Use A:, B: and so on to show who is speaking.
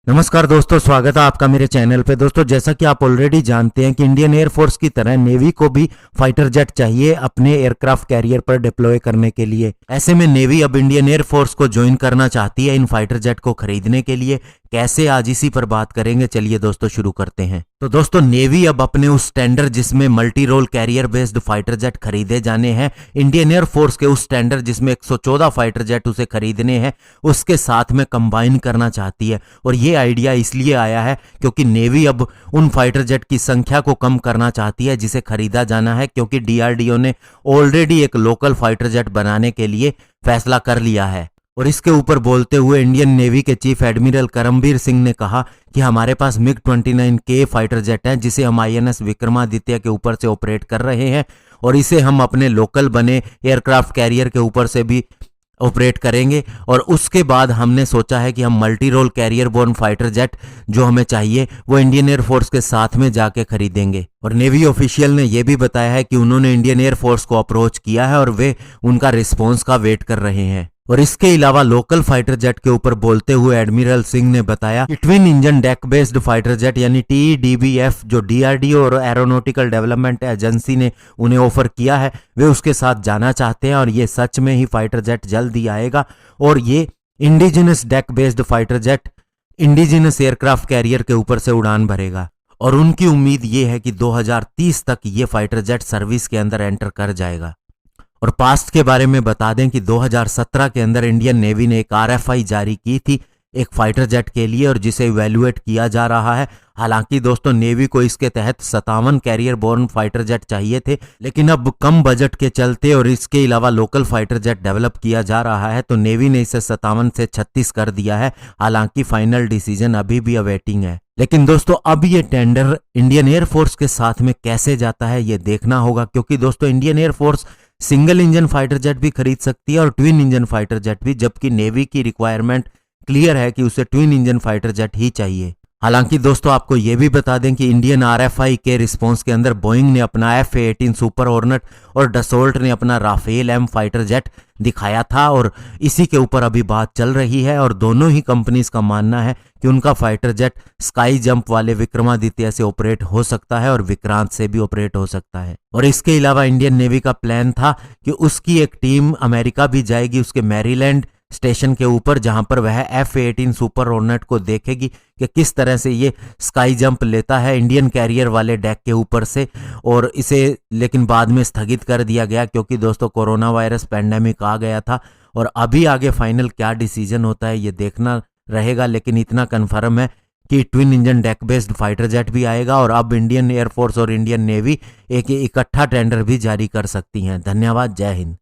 A: नमस्कार दोस्तों, स्वागत है आपका मेरे चैनल पे। दोस्तों, जैसा कि आप ऑलरेडी जानते हैं कि इंडियन एयरफोर्स की तरह नेवी को भी फाइटर जेट चाहिए अपने एयरक्राफ्ट कैरियर पर डिप्लॉय करने के लिए। ऐसे में नेवी अब इंडियन एयरफोर्स को ज्वाइन करना चाहती है इन फाइटर जेट को खरीदने के लिए। कैसे, आज इसी पर बात करेंगे। चलिए दोस्तों शुरू करते हैं। तो दोस्तों, नेवी अब अपने उस टेंडर जिसमें multi role carrier based fighter jet खरीदे जाने हैं, इंडियन एयरफोर्स के उस टेंडर जिसमें 114 फाइटर जेट उसे खरीदने हैं, उसके साथ में कंबाइन करना चाहती है। और ये आइडिया इसलिए आया है क्योंकि नेवी अब उन फाइटर जेट की संख्या को कम करना चाहती है जिसे खरीदा जाना है, क्योंकि डीआरडीओ ने ऑलरेडी एक लोकल फाइटर जेट बनाने के लिए फैसला कर लिया है। और इसके ऊपर बोलते हुए इंडियन नेवी के चीफ एडमिरल करमबीर सिंह ने कहा कि हमारे पास मिग 29K फाइटर जेट है जिसे हम INS विक्रमादित्य के ऊपर से ऑपरेट कर रहे हैं, और इसे हम अपने लोकल बने एयरक्राफ्ट कैरियर के ऊपर से भी ऑपरेट करेंगे। और उसके बाद हमने सोचा है कि हम multi role carrier borne fighter jet जो हमें चाहिए वो इंडियन एयरफोर्स के साथ में जाके खरीदेंगे। और नेवी ऑफिशियल ने यह भी बताया है कि उन्होंने इंडियन एयरफोर्स को अप्रोच किया है और वे उनका रिस्पॉन्स का वेट कर रहे हैं। और इसके अलावा लोकल फाइटर जेट के ऊपर बोलते हुए एडमिरल सिंह ने बताया कि twin engine deck based fighter jet यानी TDBF जो डीआरडीओ और एरोनॉटिकल डेवलपमेंट एजेंसी ने उन्हें ऑफर किया है, वे उसके साथ जाना चाहते हैं। और ये सच में ही फाइटर जेट जल्द ही आएगा। और ये indigenous deck based fighter jet indigenous aircraft carrier के ऊपर से उड़ान भरेगा। और उनकी उम्मीद ये है कि 2030 तक ये फाइटर जेट सर्विस के अंदर एंटर कर जाएगा। और पास्ट के बारे में बता दें कि 2017 के अंदर इंडियन नेवी ने एक RFI जारी की थी एक फाइटर जेट के लिए, और जिसे इवैल्यूएट किया जा रहा है। हालांकि दोस्तों, नेवी को इसके तहत 57 कैरियर बोर्न फाइटर जेट चाहिए थे, लेकिन अब कम बजट के चलते और इसके अलावा लोकल फाइटर जेट डेवलप किया जा रहा है, तो नेवी ने इसे 57 से 36 कर दिया है। हालांकि फाइनल डिसीजन अभी भी अवेटिंग है। लेकिन दोस्तों, अब ये टेंडर इंडियन एयरफोर्स के साथ में कैसे जाता है ये देखना होगा, क्योंकि दोस्तों Indian air force single engine fighter jet भी खरीद सकती है और ट्विन इंजन फाइटर जेट भी, जबकि नेवी की रिक्वायरमेंट क्लियर है कि उसे ट्विन इंजन फाइटर जेट ही चाहिए। हालांकि दोस्तों, आपको यह भी बता दें कि इंडियन RFI के रिस्पांस के अंदर बोइंग ने अपना F-18 सुपर हॉर्नेट और डसोल्ट ने अपना राफेल M फाइटर जेट दिखाया था, और इसी के ऊपर अभी बात चल रही है। और दोनों ही कंपनीज का मानना है कि उनका फाइटर जेट स्काई जंप वाले विक्रमादित्य से ऑपरेट हो सकता है और विक्रांत से भी ऑपरेट हो सकता है। और इसके अलावा इंडियन नेवी का प्लान था कि उसकी एक टीम अमेरिका भी जाएगी उसके मैरीलैंड स्टेशन के ऊपर, जहां पर वह F-18 सुपर हॉर्नेट को देखेगी कि किस तरह से ये स्काई जंप लेता है इंडियन कैरियर वाले डेक के ऊपर से। और इसे लेकिन बाद में स्थगित कर दिया गया क्योंकि दोस्तों कोरोना वायरस पैंडेमिक आ गया था। और अभी आगे फाइनल क्या डिसीजन होता है ये देखना रहेगा, लेकिन इतना कन्फर्म है कि twin engine deck based fighter jet भी आएगा। और अब इंडियन एयरफोर्स और इंडियन नेवी एक इकट्ठा टेंडर भी जारी कर सकती हैं। धन्यवाद, जय हिंद।